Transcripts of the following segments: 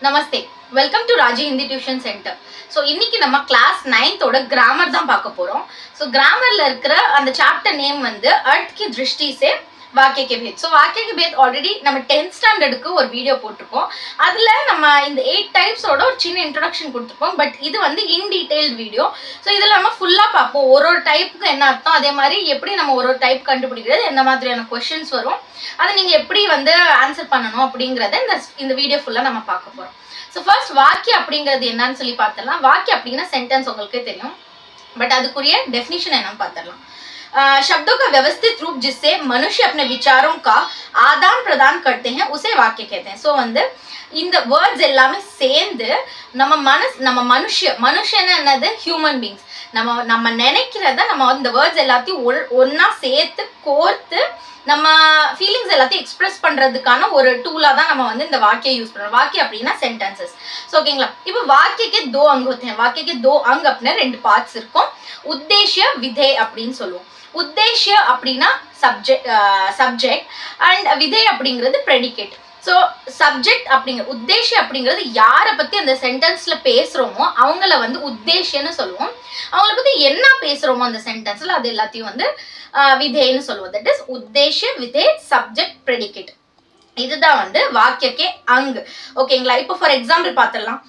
Namaste, welcome to Raji Hindi tuition centre. So இன்னைக்கு நம்ம class 9th grammar தான் பார்க்க போறோம். ஸோ கிராமர்ல இருக்கிற அந்த சாப்டர் நேம் வந்து अर्थ की दृष्टि से वाक्य के भेद. ஸோ वाक्य के भेद ஆல்ரெடி நம்ம 10th ஸ்டாண்டர்டுக்கு ஒரு வீடியோ போட்டிருக்கோம். அதுல நம்ம இந்த 8 டைப்ஸோட ஒரு சின்ன இன்ட்ரோடக்ஷன் கொடுத்துருப்போம். பட் இது வந்து இன் டீடைல் வீடியோ. ஸோ இதில் நம்ம ஃபுல்லாக பார்ப்போம். ஒரு டைப்புக்கு என்ன அர்த்தம், அதே மாதிரி எப்படி நம்ம ஒரு டைப் கண்டுபிடிக்கிறது, எந்த மாதிரியான கொஸ்டின்ஸ் வரும், அதை நீங்கள் எப்படி வந்து ஆன்சர் பண்ணணும் அப்படிங்கிறத இந்த வீடியோ ஃபுல்லாக நம்ம பார்க்க போகிறோம். ஸோ ஃபர்ஸ்ட் வாக்கிய அப்படிங்கிறது என்னன்னு சொல்லி பார்த்துடலாம். வாக்கியம் அப்படின்னா சென்டென்ஸ் உங்களுக்கே தெரியும். பட் அதுக்குரிய டெஃபினிஷன் என்னன்னு பார்த்துடலாம். शब्दों का व्यवस्थित रूप जिससे मनुष्य अपने विचारों का आदान प्रदान करते हैं उसे वाक्य कहते हैं. ஸோ வந்து இந்த வேர்ட்ஸ் எல்லாமே சேர்ந்து நம்ம மனுஷன் என்னது ஹியூமன் பீங்ஸ், நம்ம நினைக்கிறத நம்ம இந்த வேர்ட்ஸ் எல்லாத்தையும் ஒன்னா சேர்த்து கோர்த்து நம்ம ஃபீலிங்ஸ் எல்லாத்தையும் எக்ஸ்பிரஸ் பண்றதுக்கான ஒரு டூலா தான் நம்ம வந்து இந்த வாக்கிய யூஸ் பண்றோம். வாக்கியம் அப்படின்னா சென்டென்சஸ். ஸோ ஓகேங்களா. இப்போ வாக்கியக்கு दो अंग होते हैं. வாக்கியக்கு दो अंग அப்படின்னா 2 பார்ட்ஸ் இருக்கும். உத்தேஷ்ய விதே அப்படின்னு சொல்லுவோம். உத்தேஷ்ய அப்படின்னா சப்ஜெக்ட் அண்ட் விதே அப்படிங்கிறது ப்ரெடிகேட். ஸோ சப்ஜெக்ட் அப்படிங்கிற உத்தேஷ்ய அப்படிங்கிறது யாரை பத்தி அந்த சென்டென்ஸ்ல பேசுறோமோ அவங்கள வந்து உத்தேஷ்யன்னு சொல்லுவோம். அவங்கள பத்தி என்ன பேசுறோமோ அந்த சென்டென்ஸ்ல அது எல்லாத்தையும் வந்து விதேன்னு சொல்லுவோம். தட் இஸ் உத்தேஷ்ய விதே சப்ஜெக்ட் ப்ரெடிகேட். இதுதான் வந்து வாக்கியக்கே அங். ஓகேங்களா. இப்போ ஃபார் எக்ஸாம்பிள் பார்த்துடலாம்.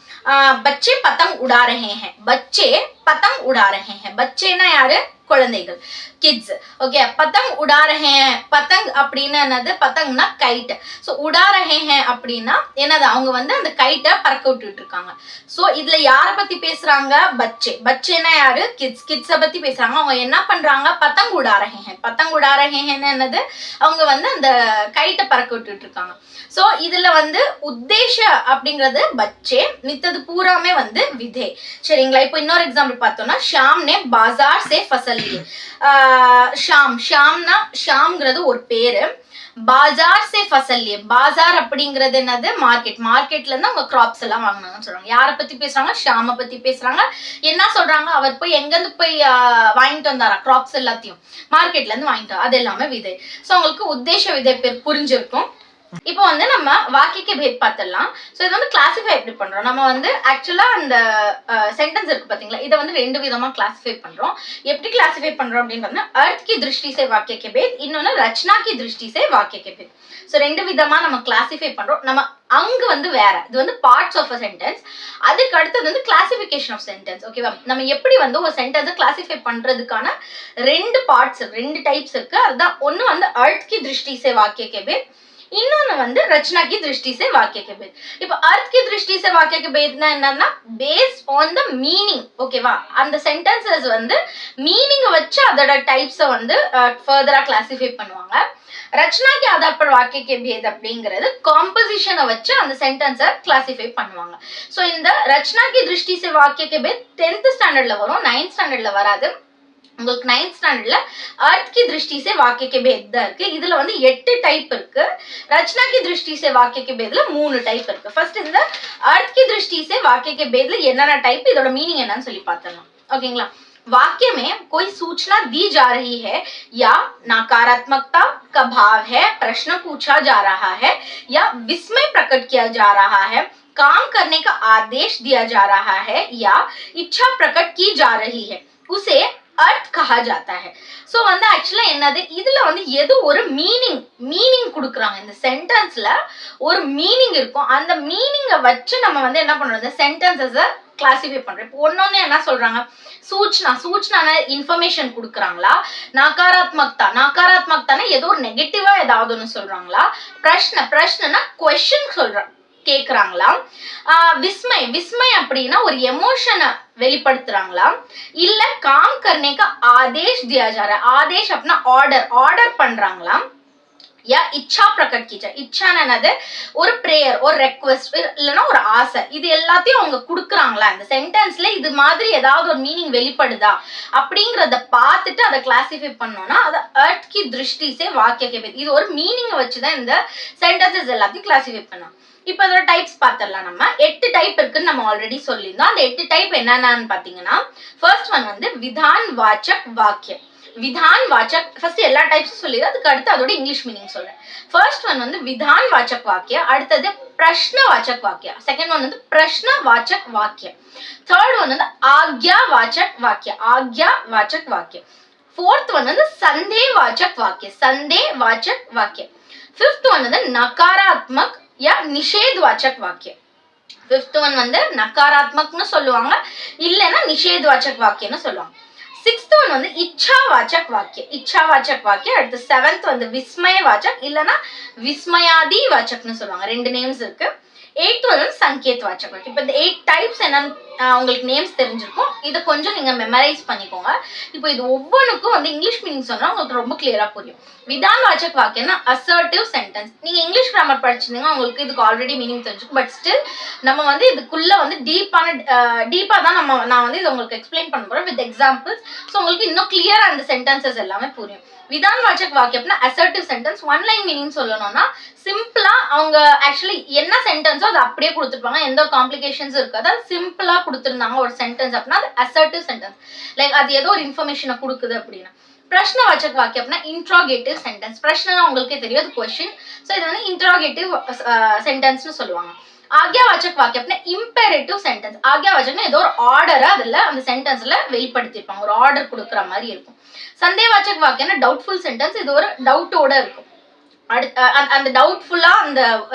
बच्चे पतंग उड़ा रहे हैं. बच्चे पतंग उड़ा रहे हैं. बच्चे ना यार குழந்தைகள், கிட்ஸ். ஓகே, பத்தங் உடா ரஹே ஹே. பத்தங் அப்படின்னா என்னது, பத்தங்னா கைட். ஸோ உடா ரஹே ஹே அப்படின்னா என்னது, அவங்க வந்து அந்த கைட்டை பறக்க விட்டுட்டு இருக்காங்க. ஸோ இதுல யாரை பத்தி பேசுறாங்க, பச்சேனா யாரு, கிட்ஸை பத்தி பேசுறாங்க. அவங்க என்ன பண்றாங்க, பத்தங் உடா ரஹே ஹே. பத்தங் உடா ரஹே ஹேன்னு என்னது, அவங்க வந்து அந்த கைட்டை பறக்க விட்டுட்டு இருக்காங்க. ஸோ இதுல வந்து உத்தேஷ அப்படிங்கிறது பச்சே, மித்தது பூராமே வந்து விதே. சரிங்களா. இப்போ இன்னொரு எக்ஸாம்பிள் பார்த்தோம்னா, ஷாம் நே பாசார் சே ஃபசல். ஷாம்னா ஷாம்ங்கிறது ஒரு பேரு. பாஜார் சே ஃபசல். பாஜார் அப்படிங்கிறது என்னது, மார்க்கெட்ல இருந்து அவங்க கிராப்ஸ் எல்லாம் வாங்கினாங்கன்னு சொல்றாங்க. யாரை பத்தி பேசுறாங்க, ஷாம பத்தி பேசுறாங்க. என்ன சொல்றாங்க, அவர் போய் எங்க இருந்து போய் வாங்கிட்டு வந்தாரா கிராப்ஸ் எல்லாத்தையும், மார்க்கெட்ல இருந்து வாங்கிட்டு. அது எல்லாமே விதை. ஸோ உங்களுக்கு உத்தேச விதை பேர் புரிஞ்சிருக்கும். இப்போ வந்து நம்ம வாக்கியக்கு பேத் பார்த்துடலாம். ஸோ இது வந்து கிளாசிஃபை எப்படி பண்றோம், நம்ம வந்து ஆக்சுவலா அந்த சென்டென்ஸ் இருக்கு பாத்தீங்களா, இதை வந்து 2 விதமா கிளாசிஃபை பண்றோம். எப்படி கிளாசிஃபை பண்றோம் அப்படின்னு பார்த்தீங்கன்னா, अर्थ की दृष्टि से वाक्य के भेद, இன்னொன்னு रचना की दृष्टि से वाक्य के भेद. ஸோ 2 விதமா நம்ம கிளாசிஃபை பண்றோம். நம்ம அங்க வந்து வேற, இது வந்து பார்ட்ஸ் ஆஃப் அ சென்டென்ஸ். அதுக்கு அடுத்தது வந்து கிளாசிஃபிகேஷன் ஆஃப் சென்டென்ஸ். ஓகேவா. நம்ம எப்படி வந்து ஒரு சென்டென்ஸை கிளாசிஃபை பண்றதுக்கான 2 பார்ட்ஸ், 2 டைப்ஸ் இருக்கு. அதுதான் ஒன்னு வந்து अर्थ की दृष्टि से वाक्य के भेद, இன்னொன்னு வந்து रचना की दृष्टि से वाक्य के भेद. இப்போ अर्थ की दृष्टि से वाक्य के भेदனா என்னன்னா, பேஸ்ட் ஆன் த மீனிங். ஓகேவா. அந்த சென்டென்சஸ் வந்து மீனிங் வச்சு அதோட டைப்ஸை வந்து ஃபர்தரா கிளாசிஃபை பண்ணுவாங்க. रचना के आधार पर वाक्य के भेद அப்படிங்கிறது காம்போசிஷனை வச்சு அந்த சென்டென்ஸை கிளாசிஃபை பண்ணுவாங்க. ஸோ இந்த रचना की दृष्टि से वाक्य के भेद 10th ஸ்டாண்டர்ட்ல வரும், 9th ஸ்டாண்டர்ட்ல வராது. உங்களுக்கு 9th ஸ்டாண்டர்ட்ல अर्थ की दृष्टि से वाक्य के भेद தான் இருக்கு. இதுல வந்து 8 டைப் இருக்கு. रचना की दृष्टि से वाक्य के भेदல 3 டைப் இருக்கு. ஃபர்ஸ்ட் இந்த अर्थ की दृष्टि से वाक्य के भेदல என்னென்ன டைப், இதோட மீனிங் என்னன்னு சொல்லி பார்த்தலாம். ஓகேங்களா. वाक्य में कोई सूचना दी जा रही है या नकारात्मकता का भाव है, प्रश्न पूछा जा रहा है या विस्मय प्रकट किया जा रहा है, काम करने का आदेश दिया जा रहा है या इच्छा प्रकट की जा रही है, उसे अर्थ कहा जाता है. ஸோ வந்து ஆக்சுவலா என்னது, இதுல வந்து ஏதோ ஒரு மீனிங் கொடுக்குறாங்க. இந்த சென்டென்ஸ்ல ஒரு மீனிங் இருக்கும். அந்த மீனிங்கை வச்சு நம்ம வந்து என்ன பண்றோம், இந்த சென்டென்சஸை கிளாசிஃபை பண்றோம். இப்போ ஒன்னொன்னு என்ன சொல்றாங்க, சூச்சனா இன்ஃபர்மேஷன் கொடுக்குறாங்களா, நகாராத்மக்தானா ஏதோ ஒரு நெகட்டிவா ஏதாவது ஒன்று சொல்றாங்களா, பிரஷ்னா கொஸ்டின் சொல்றாங்க, கேக்குறாங்களா, விஸ்மய் அப்படின்னா ஒரு எமோஷனை வெளிப்படுத்துறாங்களா, இல்ல काम करने का आदेश दिया जा रहा है, आदेश அப்படின்னா ஆர்டர் பண்றாங்களா, या इच्छा प्रकट की जाए. इच्छाना என்னது, ஒரு பிரேயர், ஒரு ரெக்வெஸ்ட், இல்லனா ஒரு ஆசை. இது எல்லாத்தையும் அவங்க கொடுக்குறாங்களா, இந்த சென்டென்ஸ்ல இது மாதிரி ஏதாவது ஒரு மீனிங் வெளிப்படுதா அப்படிங்கறத பார்த்துட்டு அதை கிளாசிஃபை பண்ணோம்னா அது अर्थ की दृष्टि से वाक्य के भेद. இது ஒரு மீனிங் வச்சு தான் இந்த சென்டென்சஸ் எல்லாத்தையும் கிளாசிஃபை பண்ணோம். இப்போ இதோட டைப்ஸ் பார்த்தரலாம். நம்ம 8 டைப் இருக்குன்னு நம்ம ஆல்ரெடி சொல்லியிருந்தோம். அந்த 8 டைப் என்னென்னு பாத்தீங்கன்னா, ஃபர்ஸ்ட் ஒன் வந்து விதான் வாச்சக் வாக்கியம். विधानवाचक फर्स्ट எல்லா டைப்ஸ் சொல்லிடுறேன், அதுக்கு அடுத்து அதோட இங்கிலீஷ் மீனிங் சொல்றேன். ஃபர்ஸ்ட் ஒன் வந்து विधानवाचक वाक्य, அடுத்தது प्रश्नवाचक वाक्य, செகண்ட் ஒன் வந்து प्रश्नवाचक वाक्य, थर्ड ஒன் வந்து आज्ञावाचक वाक्य, आज्ञावाचक वाक्य, फोर्थ ஒன் வந்து संदेहवाचक वाक्य, संदेहवाचक वाक्य, फिफ्थ ஒன் வந்து नकारात्मक या निषेधवाचक वाक्य, फिफ्थ ஒன் வந்து नकारात्मकன்னு சொல்லுவாங்க, இல்லனா निषेधवाचक वाक्यன்னு சொல்லுவாங்க. सिक्स्थ ஒன் வந்து इच्छावाचक वाक्य, इच्छावाचक वाक्य, அடுத்து செவன்த் வந்து विस्मयवाचक இல்லனா विस्मयादिवाचकன்னு சொல்லுவாங்க. ரெண்டு நேம்ஸ் இருக்கு. எய்த் வந்து சங்கேத்வாச்சக் வாக்கியம். இப்போ இந்த 8 டைப்ஸ் என்னன்னு உங்களுக்கு நேம்ஸ் தெரிஞ்சிருக்கும். இதை கொஞ்சம் நீங்க மெமரைஸ் பண்ணிக்கோங்க. இப்போ இது ஒவ்வொன்றுக்கும் வந்து இங்கிலீஷ் மீனிங் சொன்னா உங்களுக்கு ரொம்ப கிளியரா புரியும். விதான்வாச்சக் வாக்கியம்னா அசர்ட்டிவ் சென்டென்ஸ். நீங்க இங்கிலீஷ் கிராமர் படிச்சிருந்தீங்க, உங்களுக்கு இதுக்கு ஆல்ரெடி மீனிங் தெரிஞ்சிருக்கும். பட் ஸ்டில் நம்ம வந்து இதுக்குள்ள வந்து டீப்பா தான் நான் வந்து இது உங்களுக்கு எக்ஸ்பிளைன் பண்ண போறேன் வித் எக்ஸாம்பிள்ஸ். ஸோ உங்களுக்கு இன்னும் கிளியரா அந்த சென்டென்சஸ் எல்லாமே புரியும். விதான்வாச்சக் வாக்கியம் அப்படின்னா assertive sentence. One line meaning சொல்லணும்னா சிம்பிளா அவங்க ஆக்சுவலி என்ன சென்டென்ஸோ அதை அப்படியே கொடுத்துருப்பாங்க, எந்த ஒரு காம்ப்ளிகேஷன்ஸும் இருக்காது. அது சிம்பிளா கொடுத்துருந்தாங்க ஒரு சென்டென்ஸ் அப்படின்னா அது அசர்ட்டிவ் சென்டென்ஸ். லைக் அது ஏதோ ஒரு இன்ஃபர்மேஷனை கொடுக்குது அப்படின்னா. பிரஷ்னவாச்சக் வாக்கியம் அப்படின்னா இன்ட்ராகேட்டிவ் சென்டென்ஸ். பிரஷ்னா உங்களுக்கே தெரியும், அது கொஸ்டின். ஸோ இது வந்து இன்ட்ராகேட்டிவ் சென்டென்ஸ்னு சொல்லுவாங்க. ஆக்யாவாச்சக் வாக்கியம் அப்படின்னா இம்பேரேட்டிவ் சென்டென்ஸ். ஆக்யாவாச்சக்னா ஏதோ ஒரு ஆர்டரை அதுல அந்த சென்டென்ஸ்ல வெளிப்படுத்திருப்பாங்க, ஒரு ஆர்டர் கொடுக்குற மாதிரி இருக்கும். சந்தேகவாச்சக் வாக்கியம்னா டவுட்ஃபுல் சென்டென்ஸ், இது ஒரு டவுட்டோட இருக்கும். அந்த டவுட்ஃபுல்லா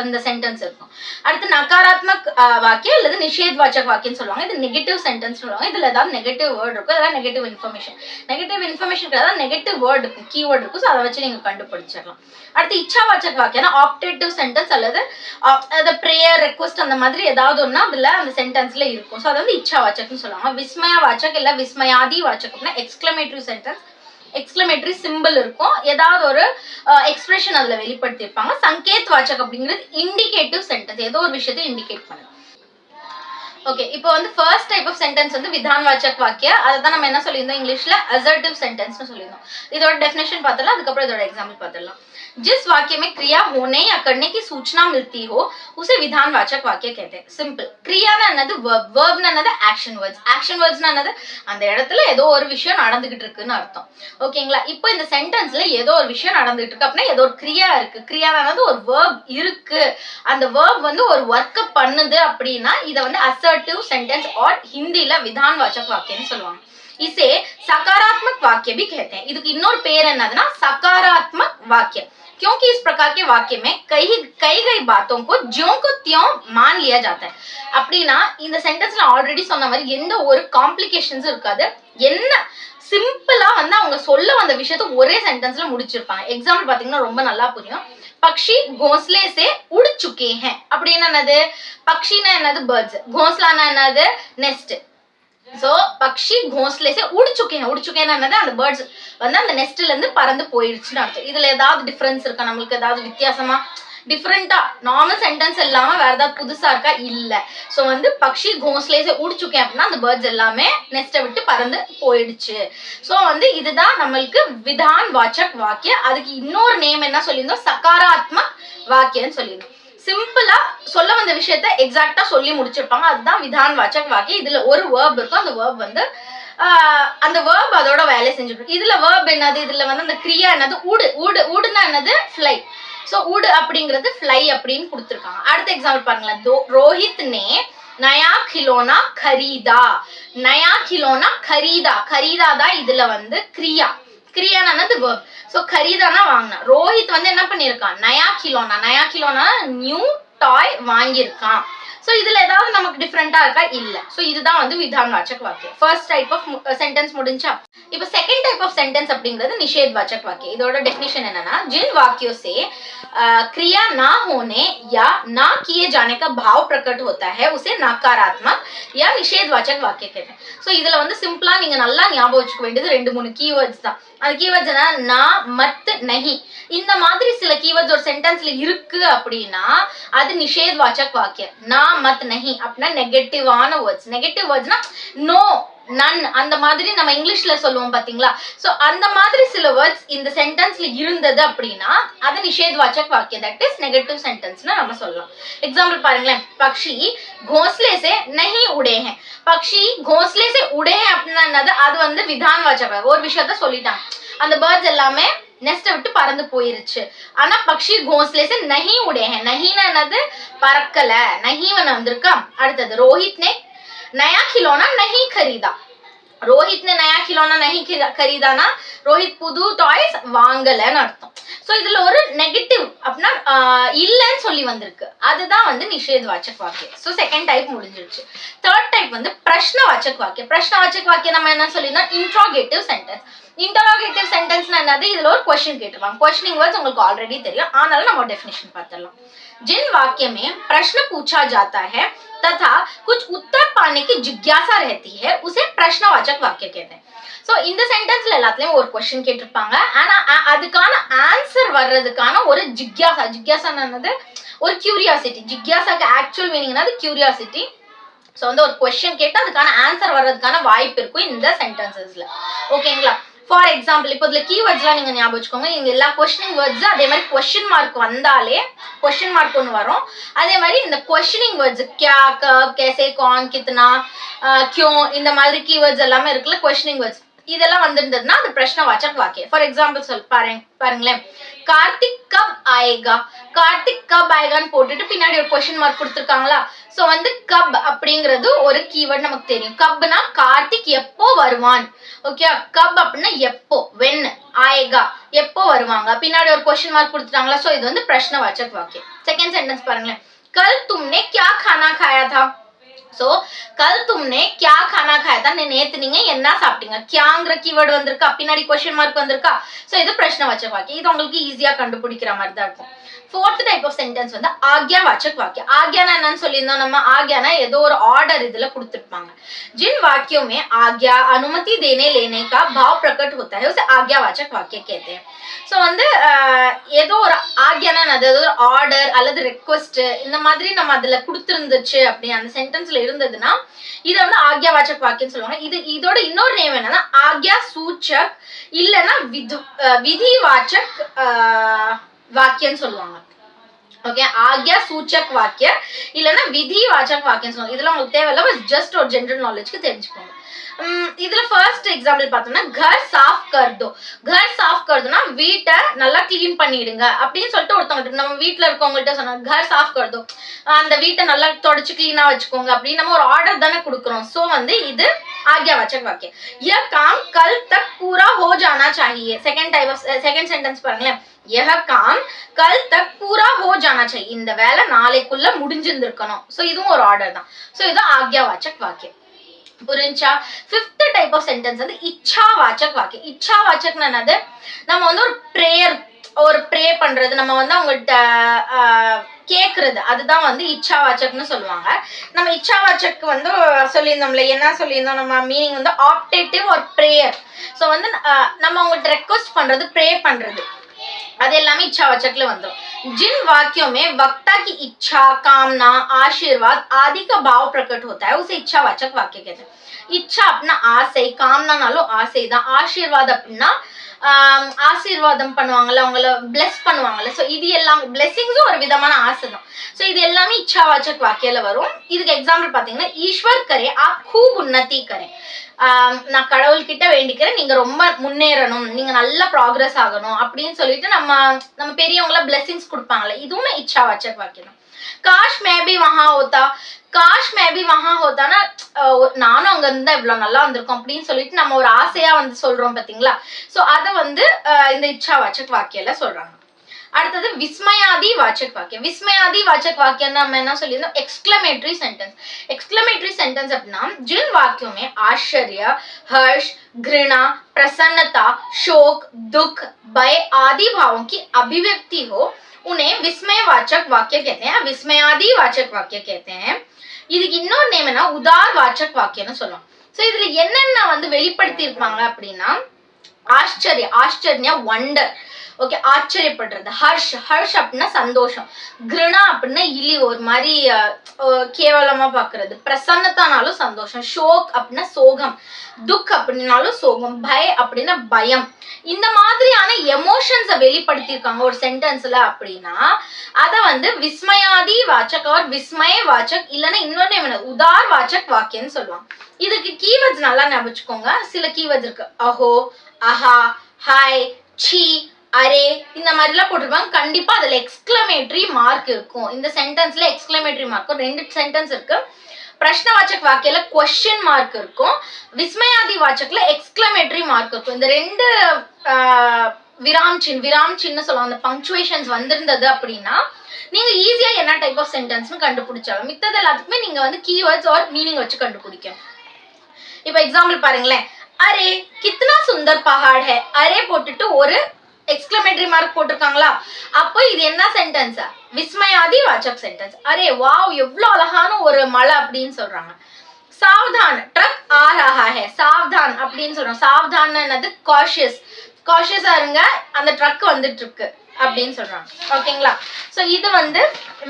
அந்த சென்டென்ஸ் இருக்கும். அடுத்து நகாராத்மக் வாக்கியம் அல்லது நிஷேத்வாச்சக் வாக்கியம் சொல்லுவாங்க. இது நெகட்டிவ் சென்டென்ஸ் சொல்லுவாங்க. இதுல ஏதாவது நெகட்டிவ் வேர்ட் இருக்கும், அதெல்லாம் நெகட்டிவ் இன்ஃபர்மேஷன் ஏதாவது நெகட்டிவ் வேர்ட் இருக்கும், கீவேர்ட் இருக்கும். ஸோ அதை வச்சு நீங்க கண்டுபிடிச்சிடலாம். அடுத்து இச்சாவாச்சக் வாக்கியம்னா ஆப்டேட்டிவ் சென்டென்ஸ் அல்லது ப்ரேயர் ரெக்வஸ்ட் அந்த மாதிரி ஏதாவது ஒன்னா அதுல அந்த சென்டென்ஸ்ல இருக்கும். ஸோ அதை வந்து இச்சாவாச்சக்னு சொல்லுவாங்க. விஸ்மயா வாச்சக் இல்ல விஸ்மயாதி வாச்சக் அப்படின்னா எக்ஸ்கிளமேட்டரி சென்டென்ஸ், எக்ஸ்கிளமேட்டரி சிம்பிள் இருக்கும், ஏதாவது ஒரு எக்ஸ்பிரஷன் அதுல வெளிப்படுத்தியிருப்பாங்க. சங்கேத் வாச்சக் அப்படிங்கிறது இண்டிகேட்டிவ் சென்டென்ஸ், ஏதோ ஒரு விஷயத்தை இண்டிகேட் பண்ணுது. ஓகே, இப்போ வந்து ஃபர்ஸ்ட் டைப் ஆஃப் சென்டென்ஸ் வந்து விதான்வாச்சக் வாக்கிய. அதை தான் நம்ம என்ன சொல்லியிருந்தோம் இங்கிலீஷ்ல அசர்ட்டிவ் சென்டென்ஸ்னு சொல்லியிருந்தோம். இதோட டெஃபினேஷன் பார்த்துடலாம், அதுக்கப்புறம் இதோட எக்ஸாம்பிள் பார்த்துடலாம். जिस वाक्य में क्रिया होने या करने की सूचना मिलती हो उसे विधानवाचक वाक्य कहते हैं. सिंपल. क्रिया ना என்னது verb, verb ना என்னது action words, action words ना என்னது அந்த இடத்துல ஏதோ ஒரு விஷயம் நடந்துகிட்டு இருக்குன்னு அர்த்தம். ஓகேங்களா? இப்போ இந்த சென்டென்ஸ்ல ஏதோ ஒரு விஷயம் நடந்துகிட்டு இருக்கு அப்படின்னா ஏதோ ஒரு கிரியா இருக்கு. கிரியா என்னது ஒரு verb இருக்கு, அந்த verb வந்து ஒரு ஒர்க் பண்ணுது அப்படின்னா இதை வந்து assertive sentence और हिंदीல विधानवाचक वाक्यன்னு சொல்லுவாங்க. इसे सकारात्मक वाक्य भी कहते हैं. இதுக்கு இன்னொரு பேர் என்னதுன்னா सकारात्मक वाक्य, क्योंकि इस प्रकार के वाक्य में कई कई बातों को ज्यों को त्यों मान लिया जाता है. அப்படின்னா இந்த சென்டென்ஸ்ல ஆல்ரெடி சொன்ன மாதிரி எந்த ஒரு காம்ப்ளிகேஷன்ஸும் இருக்காது. என்ன சிம்பிளா வந்து அவங்க சொல்ல வந்த விஷயத்தை ஒரே சென்டென்ஸ்ல முடிச்சிருப்பாங்க. எக்ஸாம்பிள் பாத்தீங்கன்னா ரொம்ப நல்லா புரியும். பக்ஷி घोंसले से उड़ चुके हैं அப்படின்னா என்னது? பக்ஷினா என்னது? பேர்ட்ஸ். घोंसलाனா என்னது? நெஸ்ட். சோ பக்ஷி घोंसले से उड़ चुके हैं, उड़ चुके हैं என்னது? அந்த பேர்ட்ஸ் வந்து அந்த நெஸ்ட்ல இருந்து பறந்து போயிடுச்சுன்னு அர்த்தம். இதுல ஏதாவது டிஃபரன்ஸ் இருக்கா? நம்மளுக்கு ஏதாவது வித்தியாசமா டிஃபரெண்டா நார்மல் சென்டென்ஸ் இல்லாம வேற ஏதாவது புதுசா இருக்கா? இல்ல. சோ வந்து பக்ஷி घोंसले से उड़ चुके हैं அப்படின்னா அந்த பேர்ட்ஸ் எல்லாமே நெஸ்ட்டை விட்டு பறந்து போயிடுச்சு. சோ வந்து இதுதான் நம்மளுக்கு விதான்வாச்சக் வாக்கிய. அதுக்கு இன்னொரு நேம் என்ன சொல்லியிருந்தோம்? சகாராத்மக் வாக்கியன்னு சொல்லியிருந்தோம். சிம்பிளா சொல்ல வந்த விஷயத்த எக்ஸாக்டா சொல்லி முடிச்சிருப்பாங்க, அதுதான் விதான்வாச்சக் வாக்கியம். இதுல ஒரு வேர்ப் இருக்கும், அந்த வேர்ப் வந்து அந்த வேர்ப் அதோட வேலை செஞ்சுட்டு. இதுல வேர்ப் என்னது? இதுல வந்து அந்த கிரியா என்னது? ஊடு. ஊடுனா என்னது? ஃப்ளை. சோ ஊடு அப்படிங்கிறது ஃப்ளை அப்படின்னு கொடுத்துருக்காங்க. அடுத்த எக்ஸாம்பிள் பாருங்களேன். ரோஹித் நே நயா கிலோனா खरीदा. நயா கிலோனா खरीदा. खरीदा தான் இதுல வந்து கிரியா. கிரியானது வேர்ப். சோ खरीदाனா வாங்கினா. ரோஹித் வந்து என்ன பண்ணிருக்கான்? நயா கிலோனா நியூ டாய் வாங்கியிருக்கான். சோ இதுல ஏதாவது நமக்கு டிஃபரெண்டா இருக்கா? இல்ல. சோ இதுதான் வந்து விதான்வாச்சக் வாக்கியம். ஃபர்ஸ்ட் டைப் ஆஃப் சென்டென்ஸ் முடிஞ்சா. இப்போ செகண்ட் டைப் ஆஃப் சென்டென்ஸ் அப்படிங்கிறது निषेधवाचक वाक्य. இதோட டெஃபினிஷன் என்னன்னா जिन वाक्यों से क्रिया ना होने या ना किए जाने का भाव प्रकट होता है उसे नकारात्मक या निषेधवाचक वाक्य कहते हैं. சோ இதுல வந்து சிம்பிளா நீங்க நல்லா ஞாபகம் வச்சுக்க வேண்டியது 2-3 கீவேர்ட்ஸ் தான். அந்த கீவேர்ட்ஸ் என்ன? நா, மத், நஹி. இந்த மாதிரி சில கீவேர்ட்ஸ் ஒரு சென்டென்ஸ்ல இருக்கு அப்படின்னா அது நிஷேத்வாச்சக் வாக்கியம். நா, மத், நஹி அப்படின்னா நெகட்டிவான வேர்ட்ஸ். நெகட்டிவ் வேர்ட்ஸ்னா நோ, நன் அந்த மாதிரி நம்ம இங்கிலீஷ்ல சொல்லுவோம் பாத்தீங்களா? சோ அந்த மாதிரி சில வேர்ட்ஸ் இந்த சென்டென்ஸ்ல இருந்தது அப்படின்னா அது நிஷேத்வாச்சக் வாக்கியம், தட் இஸ் நெகட்டிவ் சென்டென்ஸ்னு நம்ம சொல்லலாம். எக்ஸாம்பிள் பாருங்களேன். பக்ஷி घोंसले से नहीं उड़े हैं. பக்ஷி घोंसले से उड़े हैं அப்படின்னா என்னது? அது வந்து விதான்வாச்சக். ஒரு விஷயத்த சொல்லிட்டாங்க, அந்த பேர்ட்ஸ் எல்லாமே நெஸ்ட விட்டு பறந்து போயிருச்சு. ஆனா பக்ஷி घोंसले से नहीं उड़े हैं. நஹீனா என்னது பறக்கல, நஹீவன வந்திருக்கா. அடுத்தது ரோஹித் ने नया खिलौना नहीं खरीदा. ரோஹித் ने नया खिलौना नहीं खरीदाனா ரோஹித் புது டாய்ஸ் வாங்கலன்னு அர்த்தம். சோ இதுல ஒரு நெகட்டிவ் அப்படின்னா இல்லன்னு சொல்லி வந்திருக்கு, அதுதான் வந்து நிஷேதவாச்சக் வாக்கியம். சோ செகண்ட் டைப் முடிஞ்சிருச்சு. தேர்ட் டைப் வந்து பிரஷ்னவாச்சக் வாக்கியம். பிரஷ்னவாச்சக் வாக்கியம் நம்ம என்ன சொல்லியிருந்தோம், இன்ட்ரோகேட்டிவ் சென்டென்ஸ். இன்டரோகேட்டிவ் சென்டென்ஸ்னா என்னது, இதுல ஒரு क्वेश्चन கேட்டிருப்பாங்க. क्वेश्चनिंग वर्ड्स உங்களுக்கு ஆல்ரெடி தெரியும், ஆனாலும் நம்ம டெஃபினிஷன் பார்த்துடலாம். जिन वाक्य में प्रश्न पूछा जाता है तथा कुछ उत्तर पाने की जिज्ञासा रहती है उसे प्रश्नवाचक वाक्य कहते हैं. சோ இந்த சென்டென்ஸ்ல எல்லாத்துலயும் ஒரு क्वेश्चन கேட்டிருப்பாங்க, ஆனா அதுக்கான ஆன்சர் வர்றதுக்கான ஒரு ஜிக்யாசா. ஜிக்யாசானது ஒரு கியூரியாசிட்டி. ஜிக்யாசாக்கு ஆக்சுவல் மீனிங் என்னது, கியூரியாசிட்டி. சோ வந்து ஒரு क्वेश्चन கேட்டா அதுக்கான ஆன்சர் வர்றதுக்கான வாய்ப்பு இருக்கும் இந்த சென்டென்சஸ்ல. ஓகேங்களா. ஃபார் எக்ஸாம்பிள் இப்போ இதுல கீவேர்ட்ஸ்லாம் நீங்க ஞாபகம் வச்சுக்கோங்க. இங்க எல்லா क्वेश्चनिंग வேர்ட்ஸ் அதே மாதிரி क्वेश्चन மார்க் வந்தாலே क्वेश्चन மார்க் ஒன்று வரும். அதே மாதிரி இந்த क्वेश्चनिंग வேர்ட்ஸ் क्या कब कैसे कौन कितना क्यों இந்த மாதிரி கீவேர்ட்ஸ் எல்லாமே இருக்குல்ல क्वेश्चनिंग வேர்ட்ஸ், இதெல்லாம் வந்திருந்ததுன்னா அது பிரஷ்னவாச்சக் வாக்கியம். ஃபார் எக்ஸாம்பிள் பாருங்களேன், கார்த்திக் கப் ஆயேகா. கார்த்திக் கப் ஆயேகான்னு போட்டுட்டு பின்னாடி ஒரு क्वेश्चन மார்க் கொடுத்துருக்காங்களா. சோ வந்து கப் அப்படிங்கிறது ஒரு கீவேர்ட் நமக்கு தெரியும். கப்னா கார்த்திக் எப்போ வருவான். ஓகே, கப் அப்படின்னா எப்போ, வென். ஆயேகா எப்போ வருவாங்க, பின்னாடி ஒரு क्वेश्चन மார்க் கொடுத்துட்டாங்களா. சோ இது வந்து பிரஷ்னவாச்சக் வாக்கியம். செகண்ட் சென்டென்ஸ் பாருங்களேன், कल तुमने क्या खाना खाया था. சோ கல் தும்னே क्या खाना खाया था, நேத்து நீங்க என்ன சாப்பிட்டீங்க. கியாங்கிற கீவேர்ட் வந்திருக்கா, பின்னாடி क्वेश्चन மார்க் வந்திருக்கா. சோ இது பிரஷ்னவாச்சக் வாக்கியம். இது உங்களுக்கு ஈஸியா கண்டுபிடிக்கிற மாதிரி தான் இருக்கும். फोर्थ टाइप ऑफ सेंटेंस வந்து आज्ञावाचक वाक्य. आज्ञाना என்னன்னு சொல்லியிருந்தோம் நம்ம, ஆக்யானா ஏதோ ஒரு ஆர்டர் இதுல கொடுத்திருப்பாங்க. जिन वाक्यों में आज्ञा अनुमति देने लेने का भाव प्रकट होता है उसे आज्ञावाचक वाक्य कहते हैं. சோ வந்து ஏதோ ஒரு ஆக்யானா ஏதோ ஒரு ஆர்டர் அல்லது ரெக்வெஸ்ட் இந்த மாதிரி நம்ம அதுல கொடுத்திருந்துச்சு அப்படி அந்த சென்டென்ஸ்ல இருந்ததுன்னா இத வந்து ஆக்யாவாச்சக் வாக்கியம் சொல்லுவாங்க. இதோட இன்னொரு நேம் என்னன்னா ஆக்யா சூச்சக் இல்லனா விதிவாச்சக் வாக்கியம் சொல்லுவாங்க. ஓகே, ஆக்யா சூச்சக் வாக்கிய இல்லனா விதிவாச்சக் வாக்கியம் சொல்லுவாங்க. இதெல்லாம் உங்களுக்கு தேவையில்ல, ஜஸ்ட் ஒரு ஜெனரல் நாலேஜ்க்கு தெரிஞ்சுக்கோங்க. இதுல ஃபர்ஸ்ட் எக்ஸாம்பிள் பார்த்தோம்னா घर साफ कर दो. घर साफ कर दोனா வீட்டை நல்லா க்ளீன் பண்ணிடுங்க அப்படின்னு சொல்லிட்டு ஒருத்தவங்க நம்ம வீட்ல இருக்கவங்கள்ட்ட சொன்னா घर साफ कर दो, அந்த வீட்டை நல்லா தொடச்சு க்ளீனா வச்சுக்கோங்க அப்படின்னு நம்ம ஒரு ஆர்டர் தானே கொடுக்குறோம். சோ வந்து இது आज्ञावाचक वाक्य. यह काम कल तक पूरा हो जाना चाहिए. सेकंड सेंटेंस பாருங்களேன், यह काम कल तक पूरा हो जाना चाहिए. இந்த வேலை நாளைக்குள்ள முடிஞ்சிருக்கணும். சோ இதுவும் ஒரு ஆர்டர் தான். சோ இது आज्ञावाचक वाक्य. புரிஞ்சா. ஃபிஃப்த் டைப் ஆஃப் சென்டென்ஸ் வந்து இச்சாவாச்சக் வாக்கியம். இச்சாவாச்சக்னா என்னது, நம்ம வந்து ஒரு ப்ரே பண்றது, நம்ம வந்து அவங்கள்ட்ட கேக்குறது, அதுதான் வந்து இச்சாவாச்சக்னு சொல்லுவாங்க. நம்ம இச்சாவாச்சக் வந்து சொல்லியிருந்தோம்ல, என்ன சொல்லியிருந்தோம் நம்ம, மீனிங் வந்து ஆப்டேட்டிவ் ஒரு ப்ரேயர். ஸோ வந்து நம்ம அவங்கள்ட்ட ரெக்வஸ்ட் பண்றது, ப்ரே பண்றது, அது எல்லாமே इच्छावाचक வந்துரும். जिन वाक्यों में वक्ता की इच्छा, कामना, आशीर्वाद आदि का भाव प्रकट होता है उसे इच्छावाचक वाक्य कहते हैं. इच्छा अपना ஆசை, காமனானாலும் ஆசை தான். ஆசீர்வாத் அப்படின்னா ஆசீர்வாதம் பண்ணுவாங்கல்ல, அவங்கள பிளெஸ் பண்ணுவாங்கல்ல. ஸோ இது எல்லாமே பிளெஸிங்ஸும் ஒரு விதமான ஆசை தான். ஸோ இது எல்லாமே இச்சாவாச்சக் வாக்கியில வரும். இதுக்கு எக்ஸாம்பிள் பார்த்தீங்கன்னா, ஈஸ்வர் கரே ஆப் खूब उन्नति करें. நான் கடவுள்கிட்ட வேண்டிக்கிறேன் நீங்க ரொம்ப முன்னேறணும், நீங்க நல்ல ப்ராக்ரஸ் ஆகணும் அப்படின்னு சொல்லிட்டு நம்ம பெரியவங்கள பிளெஸிங்ஸ் கொடுப்பாங்கல்ல, இதுவும் இச்சாவாச்சக் வாக்கியம் தான். காஷ் மே பி வஹா ஹோதா. காஷ் மே பி வஹா ஹோதானா நானும் அங்க இருந்தா இவ்வளவு நல்லா வந்திருக்கும் அப்படின்னு சொல்லிட்டு நம்ம ஒரு ஆசையா வந்து சொல்றோம் பாத்தீங்களா. சோ அத வந்து இந்த இச்சாவாச்சக் வாக்கியல சொல்றாங்க. அடுத்தது விஸ்மயாதி வாச்சக் வாக்கியம். விஸ்மயாதி வாச்சक वाक्य நம்ம என்ன சொல்லியிருந்தோம், एक्सक्लेमेटरी सेंटेंस. एक्सक्लेमेटरी सेंटेंस அப்படின்னா जिन वाक्यों में आश्चर्य, हर्ष, घृणा, प्रसन्नता, शोक, दुख, भय आदि भावों की अभिव्यक्ति हो उन्हें विस्मयवाचक वाक्य कहते हैं, विस्मयादि वाचक वाक्य कहते हैं. இதுக்கு இன்னொரு நேம் என்ன, உதார் வாச்சக் வாக்கியம்னு சொல்லுவோம். சோ இதுல என்னென்ன வந்து வெளிப்படுத்தி இருப்பாங்க அப்படின்னா, ஆச்சரியம் வண்டர், ஓகே, ஆச்சரியப்படுறது. ஹர்ஷ் அப்படின்னா சந்தோஷம். கிருணா அப்படின்னா இழி, ஒரு மாதிரி கேவலமா பாக்குறது. பிரசன்னத்தானாலும் சந்தோஷம். ஷோக் அப்படின்னா சோகம். துக் அப்படின்னாலும் சோகம். பய அப்படின்னா பயம். இந்த மாதிரியான எமோஷன்ஸை வெளிப்படுத்தியிருக்காங்க ஒரு சென்டென்ஸ்ல அப்படின்னா அத வந்து விஸ்மயாதி வாச்சக் और விஸ்மய வாச்சக் இல்லைன்னா இன்னொன்னு என்ன, உதார் வாச்சக் வாக்கியம்னு சொல்லுவாங்க. இதுக்கு கீவேர்ட்ஸ் நல்லா ஞாபகம் வச்சுக்கோங்க. சில கீவேர்ட்ஸ் இருக்கு, அஹோ, அஹா, ஹாய், சி, அரே இந்த மாதிரிலாம் போட்டிருப்பாங்க. கண்டிப்பா அதுல எக்ஸ்கிளமேட்டரி மார்க் இருக்கும். இந்த சென்டென்ஸ்ல எக்ஸ்கிளமேட்டரி மார்க்கும் 2 சென்டென்ஸ் இருக்கு. பிரஷ்னவாச்சக் வாக்கியல क्वेश्चन மார்க் இருக்கும். விஸ்மயாதி வாச்சக்ல எக்ஸ்கிளமேட்டரி மார்க் இருக்கும். இந்த 2 விராம் சின்ன சொல்லுவாங்க. அந்த பங்க்சுவேஷன்ஸ் வந்திருந்தது அப்படின்னா நீங்க ஈஸியா என்ன டைப் ஆஃப் சென்டென்ஸ்னு கண்டுபிடிச்சாலும் மித்தது எல்லாத்துக்குமே நீங்க வந்து கீவேர்ட்ஸ் ஆர் மீனிங் வச்சு கண்டுபிடிக்கணும். இப்போ எக்ஸாம்பிள் பாருங்களேன். அரே கித்னா சுந்தர் பஹாட் ஹை. அரே போட்டுட்டு ஒரு எக்ஸ்கிளமேட்டரி மார்க் போட்டிருக்காங்களா, அப்போ இது என்ன சென்டென்ஸ்? விஸ்மயாதி வாச்சக் சென்டென்ஸ். அரே வாவ் எவ்வளவு அழகான ஒரு மலை அப்படின்னு சொல்றாங்க. சாவதான் ட்ரக் ஆ ரஹா ஹை. சாவதான் அப்படின்னு சொல்றோம். சாவதான் என்னது? காஷியஸ். காஷியஸா இருங்க, அந்த ட்ரக் வந்துட்டு இருக்கு அப்படின்னு சொல்றாங்க. ஓகேங்களா? சோ இது வந்து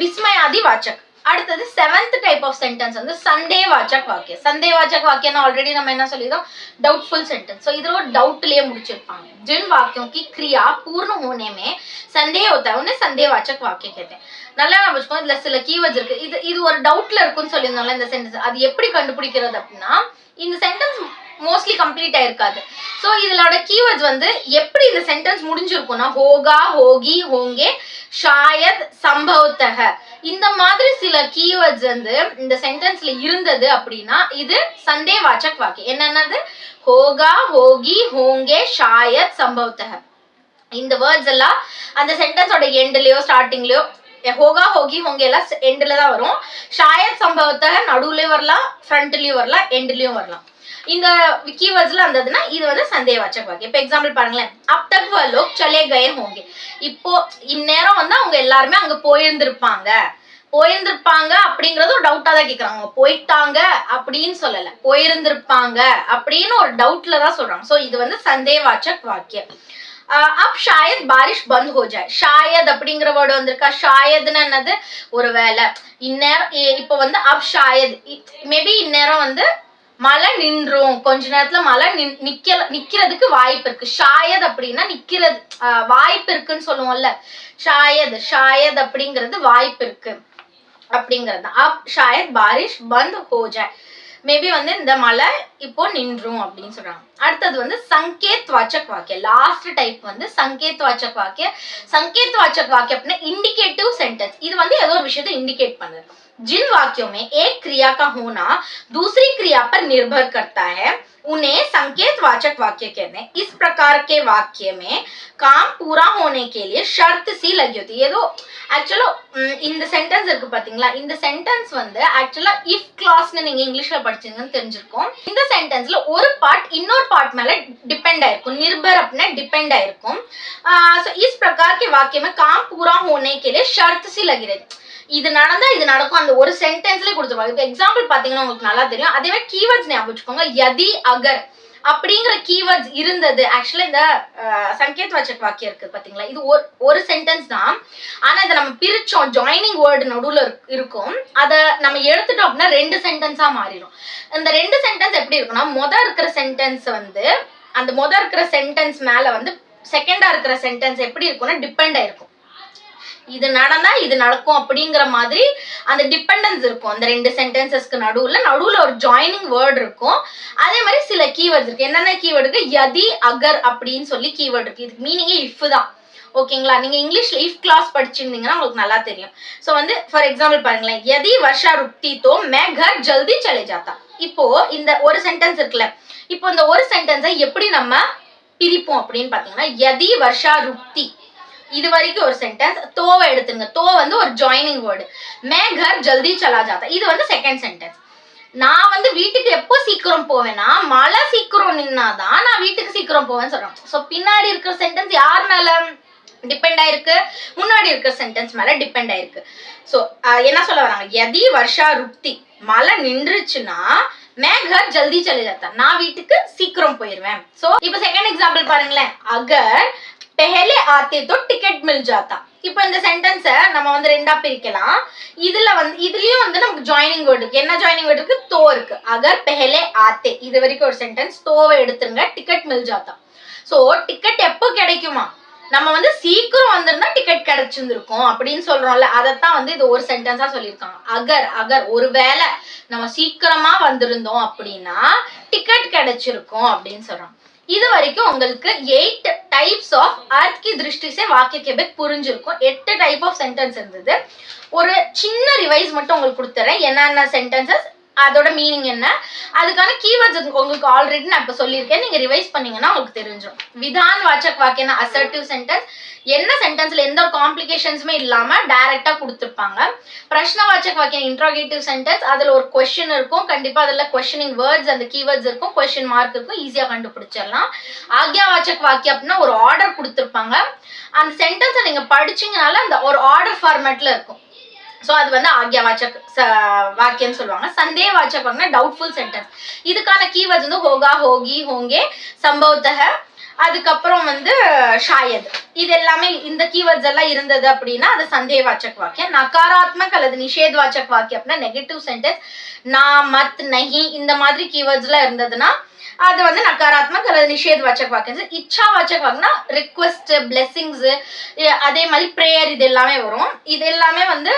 விஸ்மயாதி வாச்சக். அடுத்தது 7th டைப் ஆஃப் சென்டென்ஸ் வந்து சந்தேவாச்சக் வாக்கியம். சந்தேவாச்சक वाक्य ऑलरेडी நம்ம என்ன சொல்லிதோம்? Doubtful sentence. सो इधर वो डाउटलिए முடிச்சிருப்பாங்க. जिन वाक्यों की क्रिया पूर्ण होने में संदेह होता है उन्हें संदेहवाचक वाक्य कहते हैं. நல்லா ஞாபகம் இதுல சில கீவேர்ட்ஸ் இருக்கு. இது ஒரு டவுட்ல இருக்குன்னு சொல்லிருந்தோம்ல இந்த சென்டென்ஸ். அது எப்படி கண்டுபிடிக்கிறது அப்படின்னா இந்த சென்டென்ஸ் மோஸ்ட்லி கம்ப்ளீட் ஆயிருக்காது. சோ இதோட கீவேர்ட்ஸ் வந்து எப்படி இந்த சென்டென்ஸ் முடிஞ்சிருக்கும்னா होगा, होगी, होंगे, शायद, संभवतः இந்த மாதிரி சில கீவேர்ட்ஸ் வந்து இந்த சென்டென்ஸ்ல இருந்தது அப்படின்னா இது சந்தேகவாச்சக் வாக்கியம். என்னன்னது? होगा, होगी, होंगे, शायद, संभवतः. இந்த வேர்ட்ஸ் எல்லாம் அந்த சென்டென்ஸோட எண்ட்லயோ ஸ்டார்டிங்லயோ होगा, होगी, होंगे எல்லாம் எண்ட்ல தான் வரும். शायद, संभवतः நடுவுலயும் வரலாம், ஃப்ரண்ட்லயும் வரலாம், எண்ட்லயும் வரலாம். இந்த கீவேர்ட்ஸ்ல வந்ததுன்னா இது வந்து சந்தேகவாச்சக் வாக்கியம். இப்போ எக்ஸாம்பிள் பாருங்களேன். अब तक वह लोग चले गए होंगे. இப்போ இந்நேரம் வந்து அவங்க எல்லாருமே அங்க போயிருந்திருப்பாங்க அப்படிங்கறது ஒரு டவுட்டா தான் கேக்குறாங்க. போயிட்டாங்க அப்படின்னு சொல்லல, போயிருந்திருப்பாங்க அப்படின்னு ஒரு டவுட்ல தான் சொல்றாங்க. சோ இது வந்து சந்தேகவாச்சக் வாக்கியம். अब शायद बारिश बंद हो जाए. शायद அப்படிங்கிற வேர்ட் வந்திருக்கா. शायद्னா என்னது? ஒருவேளை. இந்நேரம் இப்போ வந்து अब शायद மேபி இந்நேரம் வந்து மழை நின்றும், கொஞ்ச நேரத்துல மழை நிக்கிறதுக்கு வாய்ப்பு இருக்கு. ஷாயத் அப்படின்னா நிக்கிறது வாய்ப்பு இருக்குன்னு சொல்லுவோம்ல. ஷாயத் அப்படிங்கிறது வாய்ப்பு இருக்கு அப்படிங்கிறது. அப் ஷாயத் பாரிஷ் பந்த் ஹோ ஜாய். மேபி வந்து இந்த மழை இப்போ நின்றும் அப்படின்னு சொல்றாங்க. அடுத்தது வந்து சங்கேத் வாச்சக் வாக்கியம். லாஸ்ட் டைப் வந்து சங்கேத் வாச்சக் வாக்கியம். சங்கேத் வாச்சக் வாக்கியம் அப்படின்னா இண்டிகேட்டிவ் சென்டென்ஸ். இது வந்து ஏதோ ஒரு விஷயத்தை இண்டிகேட் பண்ணுது. जिन वाक्यों में एक क्रिया का होना दूसरी क्रिया पर निर्भर करता है उन्हें संकेतवाचक वाक्य कहते हैं. इस प्रकार के वाक्य में काम पूरा होने के लिए शर्त सी लगी होती है. ஏதோ ஆக்சுவலா இந்த சென்டென்ஸ் இருக்கு பாத்தீங்களா, இந்த சென்டென்ஸ் வந்து ஆக்சுவலா இஃப் கிளாஸ்னு நீங்க இங்கிலீஷ்ல படிச்சீங்கன்னு தெரிஞ்சிருக்கும். இந்த சென்டென்ஸ்ல ஒரு பார்ட் இன்னொரு பார்ட் மேல டிபெண்ட் ஆயிருக்கும். निर्भर அப்படின்னா டிபெண்ட் ஆயிருக்கும். सो इस प्रकार के वाक्य में काम पूरा होने के लिए शर्त सी लगी रहती. இது நடந்தா இது நடக்கும் அந்த ஒரு சென்டென்ஸ்லயே கொடுத்துருவாங்க. இப்போ எக்ஸாம்பிள் பாத்தீங்கன்னா உங்களுக்கு நல்லா தெரியும். அதே மாதிரி கீவேர்ட்ஸ் ஞாபகம் வச்சுக்கோங்க. யதி, அகர் அப்படிங்கிற கீவேர்ட்ஸ் இருந்தது. ஆக்சுவலா இந்த சங்கேத்வாச்சக் வாக்கியம் இருக்கு பாத்தீங்களா, இது ஒரு சென்டென்ஸ் தான். ஆனா இதை நம்ம பிரிச்சோம், ஜாயினிங் வேர்டு நடுவுல இருக்கும். அதை நம்ம எடுத்துட்டோம் அப்படின்னா 2 சென்டென்ஸா மாறிடும். இந்த 2 சென்டென்ஸ் எப்படி இருக்குன்னா, இருக்கிற சென்டென்ஸ் வந்து அந்த இருக்கிற சென்டென்ஸ் மேல வந்து செகண்டா இருக்கிற சென்டென்ஸ் எப்படி இருக்கும்னா டிபெண்ட் ஆயிருக்கும். இது நடந்தா இது நடக்கும் அப்படிங்கிற மாதிரி அந்த டிபெண்டன்ஸ் இருக்கும். அந்த 2 சென்டென்சஸ்க்கு நடுவுல ஒரு ஜாயினிங் வேர்ட் இருக்கும். அதே மாதிரி சில கீவேர்ட்ஸ் இருக்கு. என்னென்ன கீவேர்டு இருக்கு? யதி, அகர் அப்படின்னு சொல்லி கீவேர்டு இருக்கு. இதுக்கு மீனிங்கே இஃப் தான். ஓகேங்களா? நீங்க இங்கிலீஷ்ல இஃப் கிளாஸ் படிச்சிருந்தீங்கன்னா உங்களுக்கு நல்லா தெரியும். சோ வந்து ஃபார் எக்ஸாம்பிள் பாருங்களேன். யதி வர்ஷா ருக்தி தோ மே घर जल्दी चले जाता. இப்போ இந்த ஒரு சென்டென்ஸ் இருக்குல்ல, இப்போ இந்த ஒரு சென்டென்ஸை எப்படி நம்ம பிரிப்போம் அப்படின்னு பாத்தீங்கன்னா, யதி வர்ஷா ருக்தி இது வரைக்கும் ஒரு சென்டென்ஸ். தோவை எடுத்துங்க. தோ வந்து ஒரு ஜாயினிங் வேர்டு. மே घर जल्दी चला जाता இது வந்து செகண்ட் சென்டென்ஸ். நான் வந்து வீட்டுக்கு எப்போ சீக்கிரம் போவேன்னா மழை சீக்கிரம் நின்னாதான் நான் வீட்டுக்கு சீக்கிரம் போவேன்னு சொல்றேன். சோ பின்னாடி இருக்கிற சென்டென்ஸ் யார் மேல டிபெண்ட் ஆயிருக்கு? முன்னாடி இருக்கிற சென்டென்ஸ் மேல டிபெண்ட் ஆயிருக்கு. சோ என்ன சொல்ல வராங்க? யதி வர்ஷா ருக்தி மழை நின்றுச்சுன்னா मैं घर जल्दी चले जाता நான் வீட்டுக்கு சீக்கிரம் போயிருவேன். சோ இப்போ செகண்ட் எக்ஸாம்பிள் பாருங்களேன். அகர் पहले आते तो टिकट मिल जाता. இப்போ இந்த சென்டென்ஸ நம்ம வந்து ரெண்டா பிரிக்கலாம். இதுலயும் வந்து நமக்கு ஜாயினிங் வேர்ட் இருக்கு. என்ன ஜாயினிங் வேர்ட் இருக்கு? தோ இருக்கு. अगर पहले आते இது வரைக்கும் ஒரு சென்டென்ஸ். தோவை எடுத்துருங்க. टिकट मिल जाता. சோ டிக்கெட் எப்போ கிடைக்குமா? நம்ம வந்து சீக்கிரம் வந்திருந்தா டிக்கெட் கிடைச்சிருந்திருக்கும் அப்படின்னு சொல்றோம்ல, அதத்தான் வந்து இது ஒரு சென்டென்ஸா சொல்லியிருக்காங்க. அகர் ஒருவேளை நம்ம சீக்கிரமா வந்திருந்தோம் அப்படின்னா டிக்கெட் கிடைச்சிருக்கும் அப்படின்னு சொல்றோம். இது வரைக்கும் உங்களுக்கு 8 டைப்ஸ் ஆஃப் अर्थ की दृष्टि से वाक्य के भेद புரிஞ்சிருக்கும். 8 டைப் ஆஃப் சென்டென்ஸ் இருந்தது. ஒரு சின்ன ரிவைஸ் மட்டும் உங்களுக்கு கொடுத்துறேன். என்னென்ன சென்டென்சஸ், அதோட மீனிங் என்ன, அதுக்கான கீவேர்ட்ஸ் உங்களுக்கு ஆல்ரெடி நான் இப்ப சொல்லியிருக்கேன். நீங்க ரிவைஸ் பண்ணீங்கன்னா உங்களுக்கு தெரிஞ்சிடும். விதான் வாச்சக் வாக்கியம்னா அசர்ட்டிவ் சென்டென்ஸ். என்ன சென்டென்ஸ்ல எந்த ஒரு காம்ப்ளிகேஷன்ஸுமே இல்லாம டைரக்டா கொடுத்துருப்பாங்க. பிரஷ்னவாச்சக் வாக்கியம் இன்ட்ரோகேட்டிவ் சென்டென்ஸ். அதுல ஒரு கொஸ்டின் இருக்கும், கண்டிப்பா அதுல கொஸ்டினிங் வேர்ட்ஸ் அந்த கீவேர்ட்ஸ் இருக்கும், கொஸ்டின் மார்க் இருக்கும், ஈஸியா கண்டுபிடிச்சிடலாம். ஆக்யாவாச்சக் வாக்கியம் அப்படின்னா ஒரு ஆர்டர் கொடுத்துருப்பாங்க. அந்த சென்டென்ஸை நீங்க படிச்சீங்கனால அந்த ஒரு ஆர்டர் ஃபார்மேட்ல இருக்கும். ஸோ அது வந்து ஆக்யாவாச்சக் வாக்கியம்னு சொல்லுவாங்க. சந்தேகவாச்சக் வாக்கியம்னா டவுட்ஃபுல் சென்டென்ஸ். இதுக்கான கீவேர்ட்ஸ் வந்து ஹோகா, ஹோகி, ஹோங்கே, சம்பவத்தக, அதுக்கப்புறம் வந்து ஷாயத். இது எல்லாமே இந்த கீவேர்ட்ஸ் எல்லாம் இருந்தது அப்படின்னா அது சந்தேகவாச்சக் வாக்கியம். நகாராத்மக் அல்லது நிஷேத்வாச்சக் வாக்கியம் அப்படின்னா நெகட்டிவ் சென்டென்ஸ். நான், மத், நஹி இந்த மாதிரி கீவேர்ட்ஸ் எல்லாம் இருந்ததுன்னா அது வந்து நகாராத்மக் அல்லது நிஷேத்வாச்சக் வாக்கியம். இச்சாவாச்சக் வாக்கியம்னா ரிக்வெஸ்ட், பிளெஸிங்ஸ், அதே மாதிரி ப்ரேயர், இது எல்லாமே வரும். இது எல்லாமே வந்து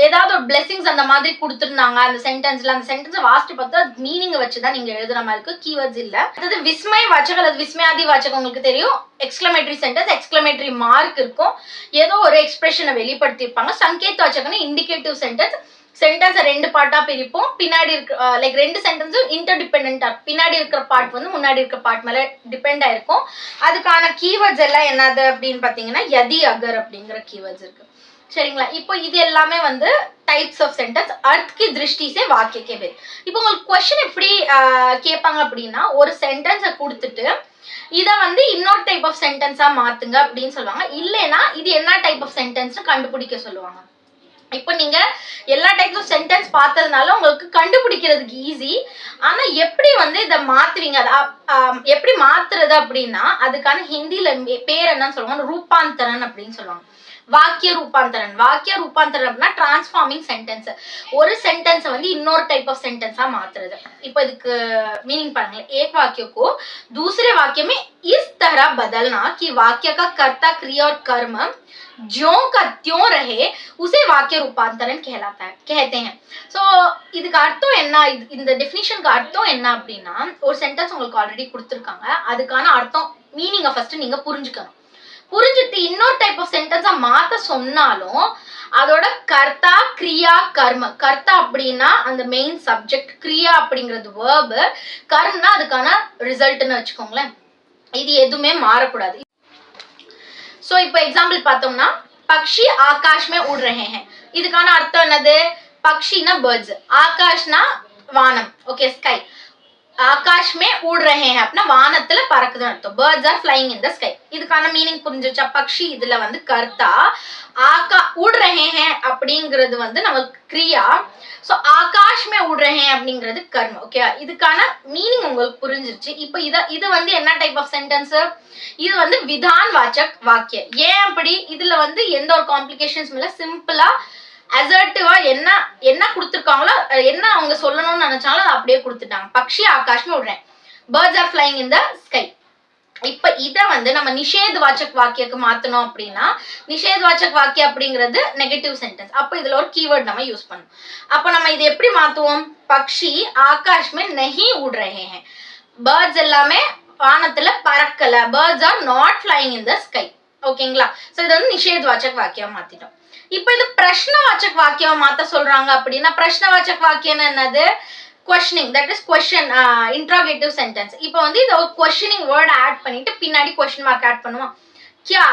ஏதாவது ஒரு பிளெஸிங்ஸ் அந்த மாதிரி கொடுத்துருந்தாங்க அந்த சென்டென்ஸ்ல, அந்த சென்டென்ஸ் வாசிட்டு பார்த்தா மீனிங் வச்சுதான் நீங்க எழுதுற மாதிரி இருக்கு, கீவேர்ட்ஸ் இல்ல. அதாவது விஸ்மய வாச்சக் அல்லது விஸ்மயாதி வாச்சக் உங்களுக்கு தெரியும். எக்ஸ்கிளமேட்டரி சென்டென்ஸ், எக்ஸ்கிளமேட்டரி மார்க் இருக்கும், ஏதோ ஒரு எக்ஸ்பிரஷனை வெளிப்படுத்தியிருப்பாங்க. Sanket வாச்சக்னா indicative sentence. சென்டென்ஸை 2 பார்ட்டா பிரிப்போம். பின்னாடி இருக்க லைக் 2 சென்டென்ஸும் இன்டர்டிபெண்டா, பின்னாடி இருக்கிற பார்ட் வந்து முன்னாடி இருக்கிற பார்ட் மேல டிபெண்ட் ஆயிருக்கும். அதுக்கான கீவேர்ட்ஸ் எல்லாம் என்னது அப்படின்னு பாத்தீங்கன்னா யதி, அகர் அப்படிங்கிற கீவேர்ட்ஸ் இருக்கு. சரிங்களா? இப்போ இது எல்லாமே வந்து டைப்ஸ் ஆஃப் சென்டென்ஸ் अर्थ की दृष्टि से वाक्य के भेद. இப்போ உங்களுக்கு क्वेश्चन எப்படி கேட்பாங்க அப்படின்னா, ஒரு சென்டென்ஸை கொடுத்துட்டு இதை வந்து இன்னொரு டைப் ஆஃப் சென்டென்ஸா மாத்துங்க அப்படின்னு சொல்லுவாங்க. இல்லைன்னா இது என்ன டைப் ஆஃப் சென்டென்ஸ் கண்டுபிடிக்க சொல்லுவாங்க. இப்போ நீங்க எல்லா டைப்ஸ் ஆஃப் சென்டென்ஸ் பார்த்ததுனால உங்களுக்கு கண்டுபிடிக்கிறதுக்கு ஈஸி. ஆனா எப்படி வந்து இதை மாத்துவீங்க, எப்படி மாத்துறது அப்படின்னா அதுக்கான ஹிந்தில பேர் என்னன்னு சொல்லுவாங்க, ரூபாந்தரன் அப்படின்னு சொல்லுவாங்க. வாக்கிய ரூபாந்தரன். வாக்கிய ரூபாந்தரன் அப்படின்னா டிரான்ஸ்ஃபார்மிங் சென்டென்ஸ். ஒரு சென்டென்ஸை வந்து இன்னொரு டைப் ஆஃப் சென்டென்ஸா மாத்துறது. இப்போ இதுக்கு மீனிங் பாருங்க. एक वाक्य को दूसरे वाक्य में इस तरह बदलना कि वाक्य का कर्ता, क्रिया और कर्म ज्यों का त्यों रहे उसे वाक्य रूपांतरण कहलाता है, कहते हैं. ஸோ இதுக்கு அர்த்தம் என்ன, இந்த டெஃபினிஷனுக்கு அர்த்தம் என்ன அப்படின்னா, ஒரு சென்டென்ஸ் உங்களுக்கு ஆல்ரெடி கொடுத்துருக்காங்க, அதுக்கான அர்த்தம் மீனிங்கை ஃபர்ஸ்ட் நீங்க புரிஞ்சுக்கணும். புரிஞ்சுட்டு இன்னொரு டைப் ஆஃப் சென்டென்ஸா மாத்த சொன்னாலும் அதோட கர்த்தா, கிரியா, கர்ம. கர்த்தா அப்படின்னா அந்த மெயின் சப்ஜெக்ட், கிரியா அப்படிங்கிறது வேர்பு, கர்மனா அதுக்கான ரிசல்ட்னு வச்சுக்கோங்களேன். இது எதுவுமே மாறக்கூடாது. சோ இப்போ எக்ஸாம்பிள் பார்த்தோம்னா, பக்ஷி ஆகாஷ் में उड़ रहे हैं. இதுக்கான அர்த்தம் என்னது, பக்ஷினா பேர்ட்ஸ், ஆகாஷ்னா வானம், ஓகே ஸ்கை. ஆகாஷ் में उड़ रहे हैं அப்படின்னா வானத்துல பறக்குதுன்னு அர்த்தம். Birds are flying in the sky. இதுக்கான மீனிங் புரிஞ்சிருச்சா? பக்ஷி இதுல வந்து கர்த்தா, उड़ रहे हैं அப்படிங்கிறது வந்து நமக்கு கிரியா. சோ ஆகாஷ் में उड़ रहे हैं அப்படிங்கிறது கர்ம. ஓகே, இதுக்கான மீனிங் உங்களுக்கு புரிஞ்சிருச்சு. இப்போ இது வந்து என்ன டைப் ஆஃப் சென்டென்ஸ், இது வந்து விதான் வாச்சக் வாக்கிய. ஏன் அப்படி, இதுல வந்து எந்த ஒரு காம்ப்ளிகேஷன்ஸ் இல்ல, சிம்பிளா அசர்ட்டிவா என்ன என்ன கொடுத்துருக்காங்களோ, என்ன அவங்க சொல்லணும்னு நினைச்சாலும் அதை அப்படியே கொடுத்துட்டாங்க. பக்ஷி ஆகாஷ்மே விடுறேன், birds are flying in the sky. இப்ப இத வந்து நம்ம நிஷேத் வாச்சக் வாக்கியக்கு மாத்தணும் அப்படின்னா, நிஷேத் வாச்சக் வாக்கியம் அப்படிங்கிறது நெகட்டிவ் சென்டென்ஸ். அப்ப இதுல ஒரு கீவேர்ட் நம்ம யூஸ் பண்ணணும். அப்ப நம்ம இது எப்படி மாத்துவோம், பக்ஷி ஆகாஷ் में नहीं उड़ रहे हैं, பேர்ட்ஸ் எல்லாமே வானத்துல பறக்கல, birds are not flying in the sky. ஓகேங்களா? சோ இது வந்து நிஷேத் வாச்சக் வாக்கியம் மாத்திட்டோம். இப்ப இது பிரஷ்னவாச்சக் வாக்கியம் மாத்த சொல்றாங்க அப்படின்னா, பிரஷ்னவாச்சக் வாக்கியம் என்னது, questioning, that is question, interrogative sentence. இப்போ வந்து இத ஒரு questioning word add பண்ணிட்டு பின்னாடி question mark add பண்ணுவோம். क्या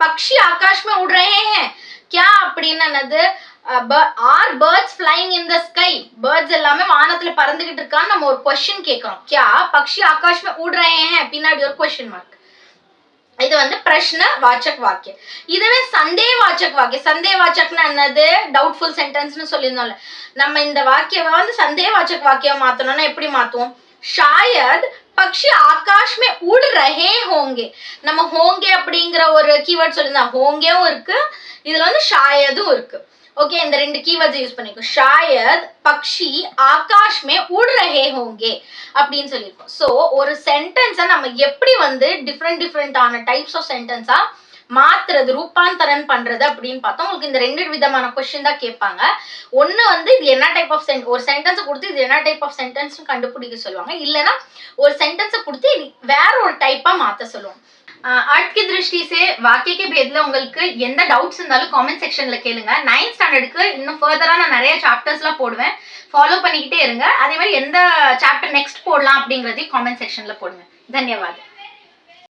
पक्षी आकाश में उड़ रहे हैं? क्या அப்படின்னா என்னது, are birds flying in the sky? birds எல்லாமே வானத்துல பறந்துகிட்டு இருக்கான்னு நம்ம ஒரு question கேக்குறோம். क्या पक्षी आकाश में उड़ रहे हैं பின்னாடி ஒரு question mark. இது வந்து பிரஷ்ன வாச்சக் வாக்கியம். இதுவே சந்தேக வாச்சக் வாக்கியம். சந்தேக வாச்சக்னா என்னது, டவுட்ஃபுல் சென்டென்ஸ்னு சொல்லியிருந்தோம்ல, நம்ம இந்த வாக்கியம் வந்து சந்தேக வாச்சக் வாக்கியம் மாத்தணும்னா எப்படி மாத்துவோம், ஷாயத் பக்ஷி ஆகாஷ் में उड़ रहे होंगे. நம்ம होंगे அப்படிங்கிற ஒரு கீவேர்ட் சொல்லியிருந்தோம், होंगेவும் இருக்கு, இதுல வந்து ஷாயதும் இருக்கு. ஓகே, இந்த ரெண்டு கீவேர்ட்ஸ் யூஸ் பண்ணிக்கோ. ஷாயத் பக்ஷி ஆகாஷ் में उड़ रहे होंगे அப்படின்னு சொல்லியிருக்கோம். ஸோ ஒரு சென்டென்ஸை நம்ம எப்படி வந்து டிஃப்ரெண்டான டைப்ஸ் ஆஃப் சென்டென்ஸா மாத்துறது, ரூபாந்தரன் பண்றது அப்படின்னு பார்த்தா உங்களுக்கு இந்த 2 விதமான கொஸ்டின் தான் கேட்பாங்க. ஒண்ணு வந்து இது என்ன டைப் ஆஃப் ஒரு சென்டென்ஸ் கொடுத்து இது என்ன டைப் ஆஃப் சென்டென்ஸ் கண்டுபிடிக்க சொல்லுவாங்க. இல்லைன்னா ஒரு சென்டென்ஸை கொடுத்து வேற ஒரு டைப்பா மாத்த சொல்லுவாங்க. अर्थ की दृष्टि से वाक्य के भेदல உங்களுக்கு எந்த டவுட்ஸ் இருந்தாலும் கமெண்ட் செக்ஷன்ல கேளுங்க. 9th ஸ்டாண்டர்டுக்கு இன்னும் ஃபர்தரா நான் நிறைய சாப்டர்ஸ்லாம் போடுவேன். ஃபாலோ பண்ணிக்கிட்டே இருங்க. அதே மாதிரி எந்த சாப்டர் நெக்ஸ்ட் போடலாம் அப்படிங்கறதையும் கமெண்ட் செக்ஷன்ல போடுங்க. धन्यवाद.